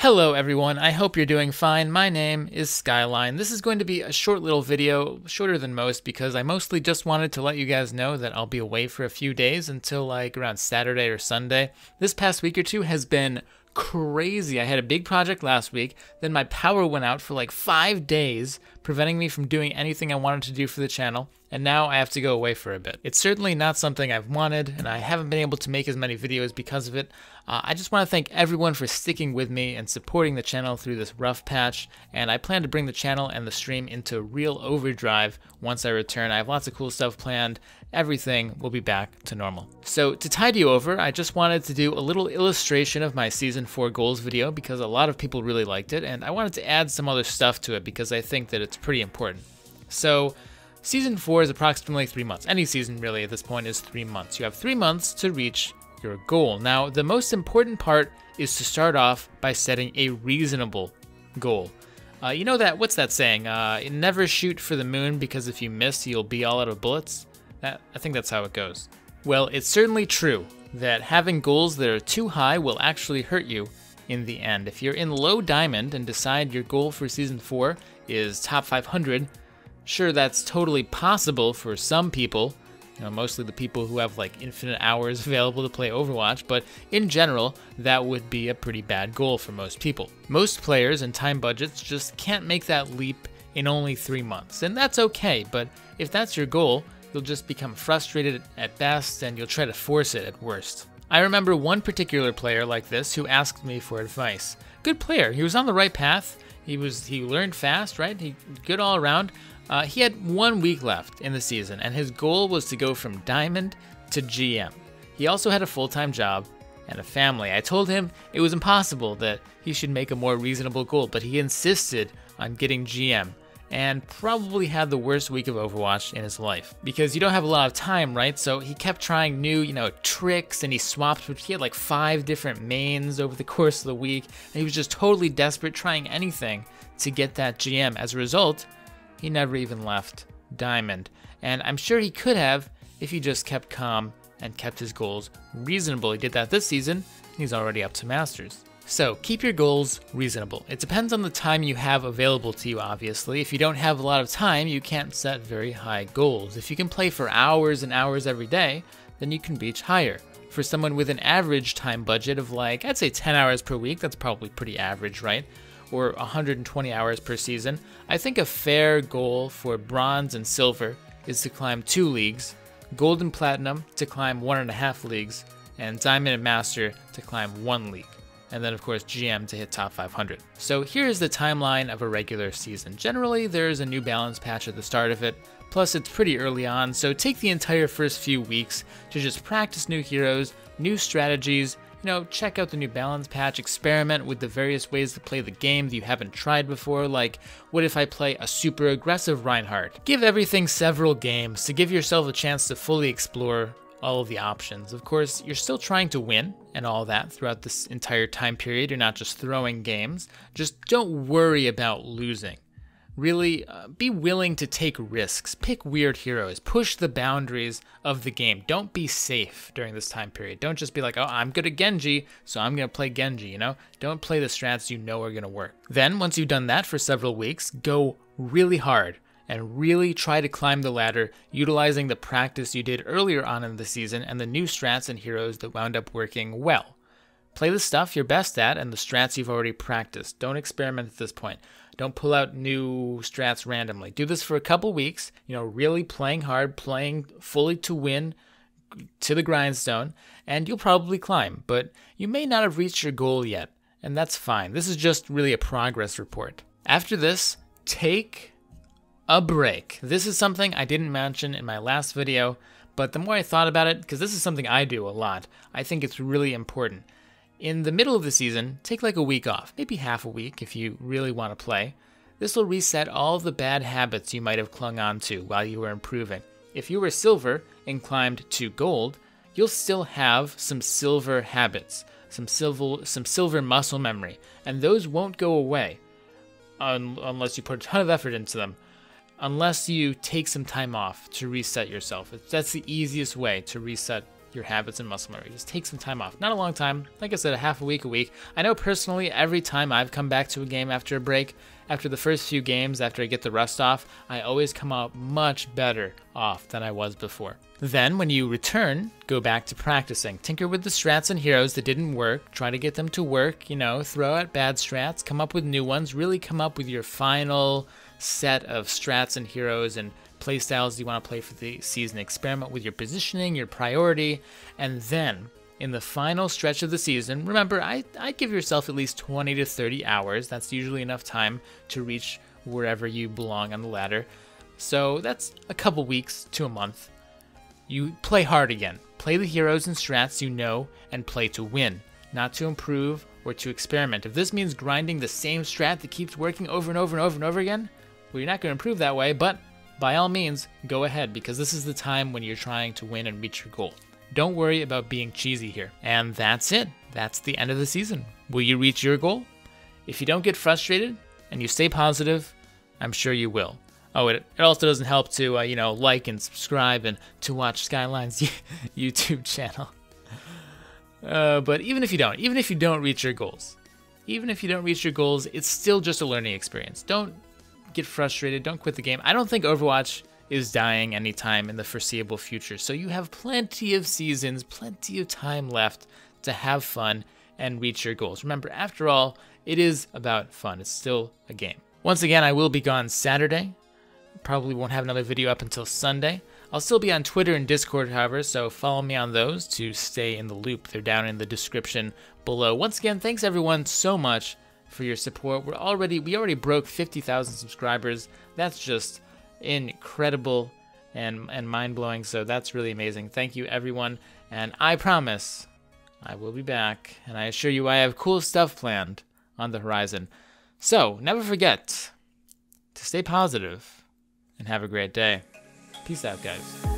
Hello everyone, I hope you're doing fine. My name is Skyline. This is going to be a short little video, shorter than most because I mostly just wanted to let you guys know that I'll be away for a few days until like around Saturday or Sunday. This past week or two has been crazy. I had a big project last week, then my power went out for like 5 days, preventing me from doing anything I wanted to do for the channel, and now I have to go away for a bit. It's certainly not something I've wanted, and I haven't been able to make as many videos because of it. I just want to thank everyone for sticking with me and supporting the channel through this rough patch, and I plan to bring the channel and the stream into real overdrive once I return. I have lots of cool stuff planned. Everything will be back to normal. So to tide you over, I just wanted to do a little illustration of my Season 4 goals video because a lot of people really liked it, and I wanted to add some other stuff to it because I think that it's pretty important. So Season 4 is approximately 3 months. Any season really at this point is 3 months. You have 3 months to reach your goal. Now, the most important part is to start off by setting a reasonable goal. You know that, what's that saying? Never shoot for the moon because if you miss, you'll be all out of bullets. I think that's how it goes. Well, it's certainly true that having goals that are too high will actually hurt you in the end. If you're in low diamond and decide your goal for Season 4 is top 500, sure, that's totally possible for some people, you know, mostly the people who have like infinite hours available to play Overwatch, but in general, that would be a pretty bad goal for most people. Most players and time budgets just can't make that leap in only 3 months, and that's okay, but if that's your goal, you'll just become frustrated at best and you'll try to force it at worst. I remember one particular player like this who asked me for advice. Good player, he was on the right path, he learned fast, right? He good all around. He had 1 week left in the season, and his goal was to go from Diamond to GM. He also had a full-time job and a family. I told him it was impossible, that he should make a more reasonable goal, but he insisted on getting GM, and probably had the worst week of Overwatch in his life. Because you don't have a lot of time, right? So he kept trying new, tricks, and he had like 5 different mains over the course of the week, and he was just totally desperate, trying anything to get that GM. As a result, he never even left Diamond, and I'm sure he could have if he just kept calm and kept his goals reasonable. He did that this season, he's already up to Masters. So keep your goals reasonable. It depends on the time you have available to you, obviously. If you don't have a lot of time, you can't set very high goals. If you can play for hours and hours every day, then you can reach higher. For someone with an average time budget of like, I'd say 10 hours per week, that's probably pretty average, right? Or 120 hours per season, I think a fair goal for bronze and silver is to climb 2 leagues, gold and platinum to climb 1.5 leagues, and diamond and master to climb 1 league. And then of course GM to hit top 500. So here's the timeline of a regular season. Generally there's a new balance patch at the start of it, plus it's pretty early on, so take the entire first few weeks to just practice new heroes, new strategies, check out the new balance patch, experiment with the various ways to play the game that you haven't tried before, like, what if I play a super aggressive Reinhardt? Give everything several games to give yourself a chance to fully explore all of the options. Of course, you're still trying to win and all that throughout this entire time period. You're not just throwing games. Just don't worry about losing. Really, be willing to take risks, pick weird heroes, push the boundaries of the game. Don't be safe during this time period. Don't just be like, oh, I'm good at Genji, so I'm gonna play Genji, Don't play the strats you know are gonna work. Then, once you've done that for several weeks, go really hard and really try to climb the ladder, utilizing the practice you did earlier on in the season and the new strats and heroes that wound up working well. Play the stuff you're best at and the strats you've already practiced. Don't experiment at this point. Don't pull out new strats randomly. Do this for a couple weeks, really playing hard, playing fully to win, to the grindstone, and you'll probably climb. But you may not have reached your goal yet, and that's fine. This is just really a progress report. After this, take a break. This is something I didn't mention in my last video, but the more I thought about it, because this is something I do a lot, I think it's really important. In the middle of the season, take like a week off, maybe half a week if you really want to play. This will reset all of the bad habits you might have clung on to while you were improving. If you were silver and climbed to gold, you'll still have some silver habits, some silver muscle memory, and those won't go away unless you put a ton of effort into them, unless you take some time off to reset yourself. That's the easiest way to reset your habits and muscle memory. Just take some time off. Not a long time. Like I said, a half a week, a week. I know personally, every time I've come back to a game after a break, after the first few games, after I get the rust off, I always come out much better off than I was before. Then, when you return, go back to practicing. Tinker with the strats and heroes that didn't work. Try to get them to work, you know, throw out bad strats, come up with new ones, really come up with your final set of strats and heroes and playstyles you want to play for the season. Experiment with your positioning, your priority, and then in the final stretch of the season, remember, I give yourself at least 20 to 30 hours. That's usually enough time to reach wherever you belong on the ladder. So that's a couple weeks to a month. You play hard again. Play the heroes and strats you know and play to win, not to improve or to experiment. If this means grinding the same strat that keeps working over and over and over and over again, well, you're not going to improve that way, but by all means, go ahead, because this is the time when you're trying to win and reach your goal. Don't worry about being cheesy here. And that's it. That's the end of the season. Will you reach your goal? If you don't get frustrated and you stay positive, I'm sure you will. Oh, it also doesn't help to, like and subscribe and to watch Skyline's YouTube channel. But even if you don't reach your goals, it's still just a learning experience. Don't get frustrated. Don't quit the game. I don't think Overwatch is dying anytime in the foreseeable future. So you have plenty of seasons, plenty of time left to have fun and reach your goals. Remember, after all, it is about fun. It's still a game. Once again, I will be gone Saturday. Probably won't have another video up until Sunday. I'll still be on Twitter and Discord, however, so follow me on those to stay in the loop. They're down in the description below. Once again, thanks everyone so much for your support. We already broke 50,000 subscribers. That's just incredible and mind-blowing, so that's really amazing. Thank you everyone, and I promise I will be back, and I assure you I have cool stuff planned on the horizon. So never forget to stay positive and have a great day. Peace out, guys.